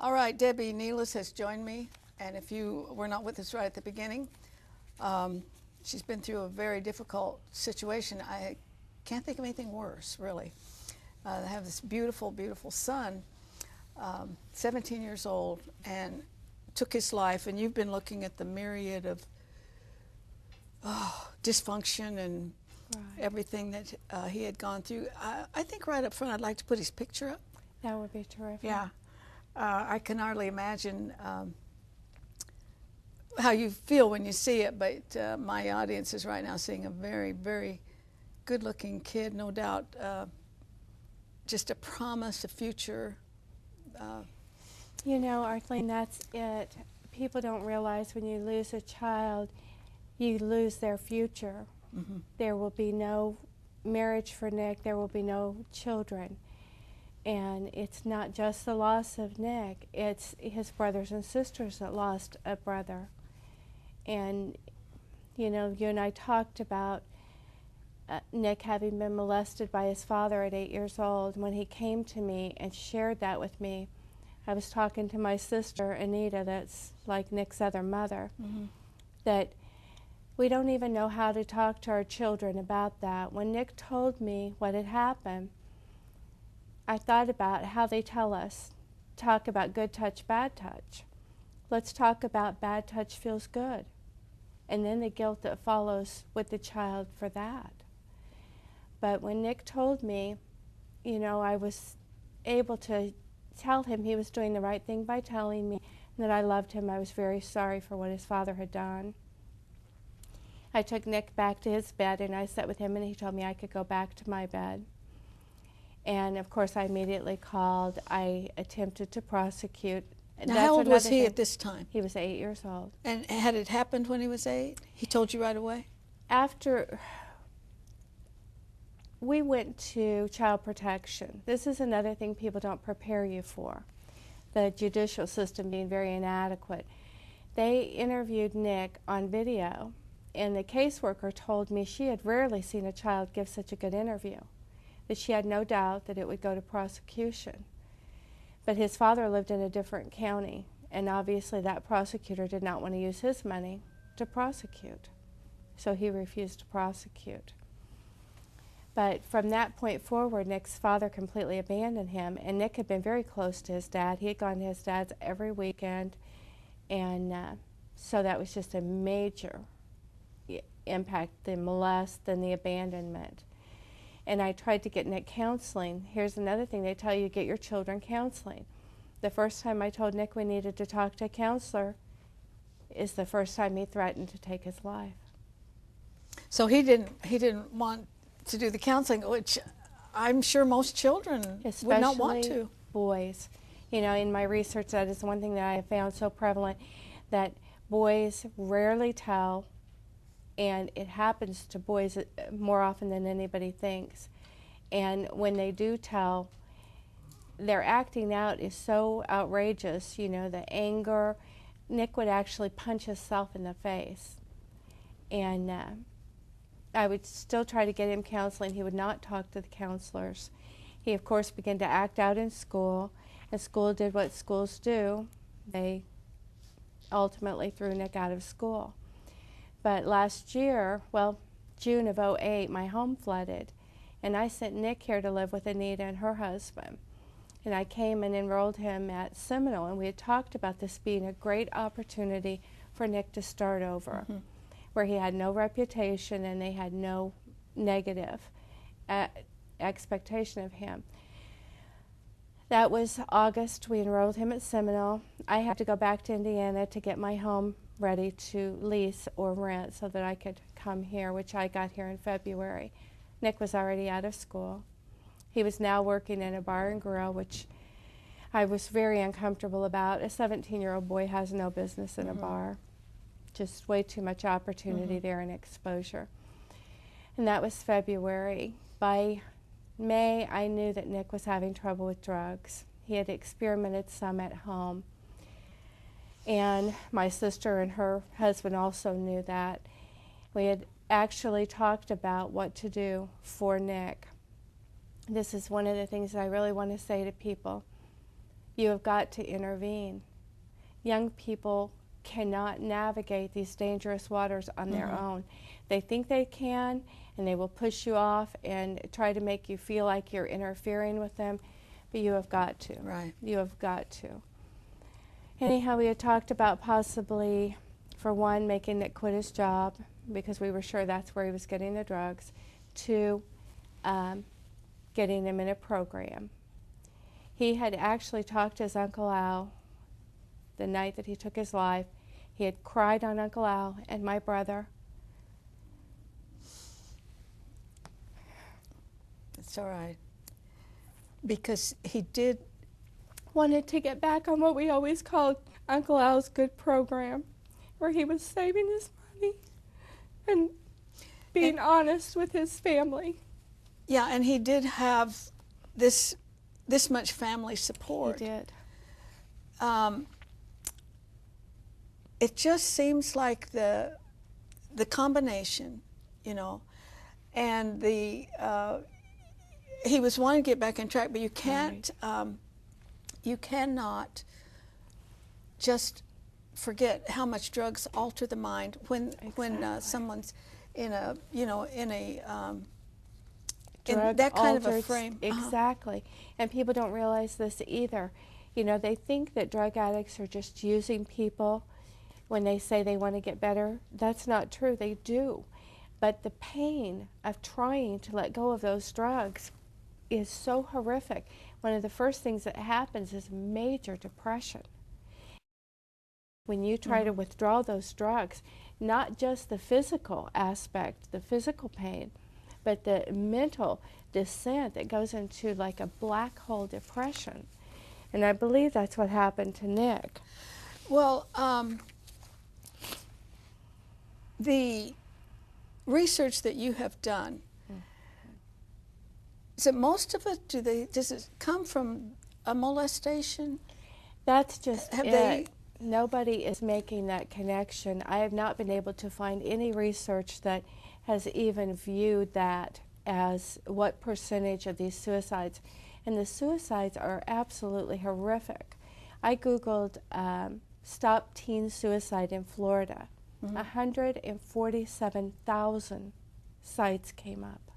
All right, Debbie Nealis has joined me, and if you were not with us right at the beginning, she's been through a very difficult situation. I can't think of anything worse, really. I have this beautiful, beautiful son, 17 years old, and took his life, and you've been looking at the myriad of dysfunction and everything that he had gone through. I think right up front I'd like to put his picture up. That would be terrific. Yeah. I can hardly imagine how you feel when you see it, but my audience is right now seeing a very, very good-looking kid, no doubt, just a promise, a future. You know, Arlene, that's it. People don't realize when you lose a child, you lose their future. Mm-hmm. There will be no marriage for Nick. There will be no children. And it's not just the loss of Nick, it's his brothers and sisters that lost a brother. And, you know, you and I talked about Nick having been molested by his father at 8 years old. When he came to me and shared that with me, I was talking to my sister, Anita, that's like Nick's other mother, that we don't even know how to talk to our children about that. When Nick told me what had happened, I thought about how they tell us, talk about good touch, bad touch. Let's talk about bad touch feels good, and then the guilt that follows with the child for that. But when Nick told me, you know, I was able to tell him he was doing the right thing by telling me that I loved him. I was very sorry for what his father had done. I took Nick back to his bed, and I sat with him, and he told me I could go back to my bed. And of course, I immediately called. I attempted to prosecute. Now, how old was he at this time? He was 8 years old. And had it happened when he was 8? He told you right away? After we went to child protection, this is another thing people don't prepare you for, the judicial system being very inadequate. They interviewed Nick on video, and the caseworker told me she had rarely seen a child give such a good interview, that she had no doubt that it would go to prosecution. But his father lived in a different county, and obviously that prosecutor did not want to use his money to prosecute, so he refused to prosecute. But from that point forward, Nick's father completely abandoned him, and Nick had been very close to his dad. He had gone to his dad's every weekend, and so that was just a major impact, the molest and the abandonment. And I tried to get Nick counseling. Here's another thing they tell you, get your children counseling. The first time I told Nick we needed to talk to a counselor is the first time he threatened to take his life. So he didn't want to do the counseling, which I'm sure most children would not want to. Especially boys. You know, in my research, that is one thing that I have found so prevalent, that boys rarely tell, and it happens to boys more often than anybody thinks. And when they do tell, their acting out is so outrageous, you know, the anger. Nick would actually punch himself in the face. And I would still try to get him counseling. He would not talk to the counselors. He, of course, began to act out in school, and school did what schools do. They ultimately threw Nick out of school. But last year, well, June of '08, my home flooded, and I sent Nick here to live with Anita and her husband. And I came and enrolled him at Seminole, and we had talked about this being a great opportunity for Nick to start over, where he had no reputation and they had no negative expectation of him. That was August. We enrolled him at Seminole. I had to go back to Indiana to get my home ready to lease or rent so that I could come here, which I got here in February. Nick was already out of school. He was now working in a bar and grill, which I was very uncomfortable about. A 17-year-old boy has no business in a bar. Just way too much opportunity there and exposure. And that was February. By May, I knew that Nick was having trouble with drugs. He had experimented some at home. And my sister and her husband also knew that. We had actually talked about what to do for Nick. This is one of the things that I really want to say to people. You have got to intervene. Young people cannot navigate these dangerous waters on their own. They think they can, and they will push you off and try to make you feel like you're interfering with them, but you have got to. Right. You have got to. Anyhow, we had talked about possibly, for one, making Nick quit his job because we were sure that's where he was getting the drugs. Two, getting him in a program. He had actually talked to his Uncle Al the night that he took his life. He had cried on Uncle Al and my brother. It's all right. Because he did Wanted to get back on what we always called Uncle Al's good program, where he was saving his money and being honest with his family. Yeah, and he did have this much family support. He did. It just seems like the combination, you know, and he was wanting to get back on track, but you can't, you cannot just forget how much drugs alter the mind when someone's in a, you know, in that kind of a frame. Exactly. And people don't realize this either. You know, they think that drug addicts are just using people when they say they want to get better. That's not true. They do. But the pain of trying to let go of those drugs is so horrific. One of the first things that happens is major depression. When you try to withdraw those drugs, not just the physical aspect, the physical pain, but the mental descent that goes into like a black hole depression. And I believe that's what happened to Nick. Well, the research that you have done, is it most of it, does it come from a molestation? That's just Have it. they- Nobody is making that connection. I have not been able to find any research that has even viewed that as what percentage of these suicides. And the suicides are absolutely horrific. I Googled Stop Teen Suicide in Florida. 147,000 sites came up.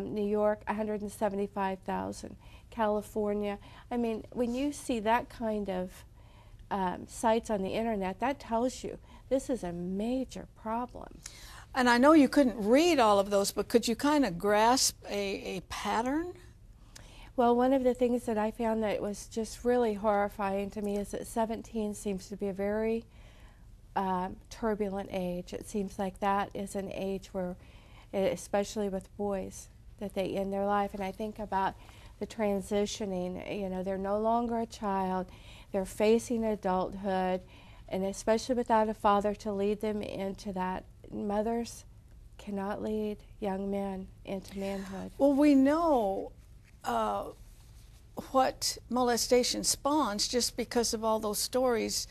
New York, 175,000. California. I mean, when you see that kind of sites on the internet, that tells you this is a major problem. And I know you couldn't read all of those, but could you kind of grasp a pattern? Well, one of the things that I found that was just really horrifying to me is that 17 seems to be a very turbulent age. It seems like that is an age where, especially with boys, that they end their life. And I think about the transitioning, you know, they're no longer a child, they're facing adulthood, and especially without a father to lead them into that. Mothers cannot lead young men into manhood. Well, we know what molestation spawns just because of all those stories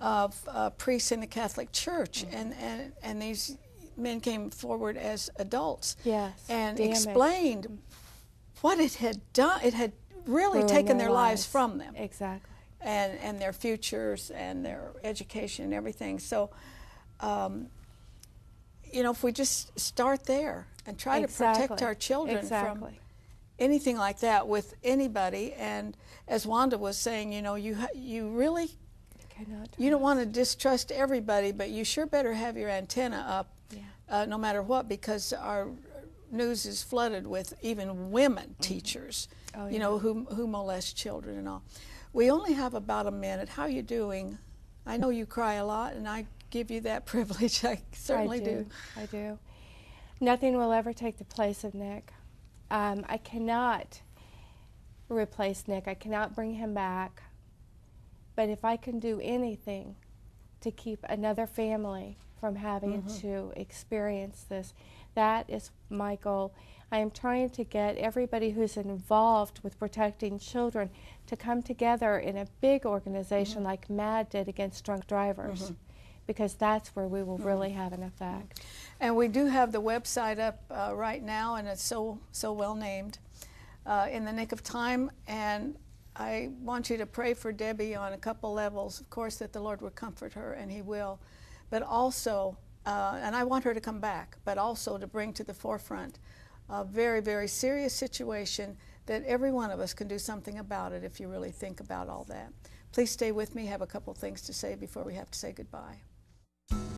of priests in the Catholic Church, and these men came forward as adults and explained what it had done. It had really taken their lives from them. Exactly. And their futures and their education and everything. So, you know, if we just start there and try to protect our children from anything like that with anybody, and as Wanda was saying, you know, you really you don't want to distrust everybody, but you sure better have your antenna up, no matter what, because our news is flooded with even women teachers, you know, who molest children and all. We only have about a minute. How are you doing? I know you cry a lot, and I give you that privilege. I certainly do. I do. Nothing will ever take the place of Nick. I cannot replace Nick. I cannot bring him back. But if I can do anything to keep another family from having to experience this, that is my goal. I am trying to get everybody who's involved with protecting children to come together in a big organization like MAD did against drunk drivers, because that's where we will really have an effect. And we do have the website up right now, and it's so well named, In the Nick of Time. And I want you to pray for Debbie on a couple levels. Of course, that the Lord would comfort her, and He will. But also, and I want her to come back, but also to bring to the forefront a very, very serious situation that every one of us can do something about it if you really think about all that. Please stay with me. I have a couple things to say before we have to say goodbye.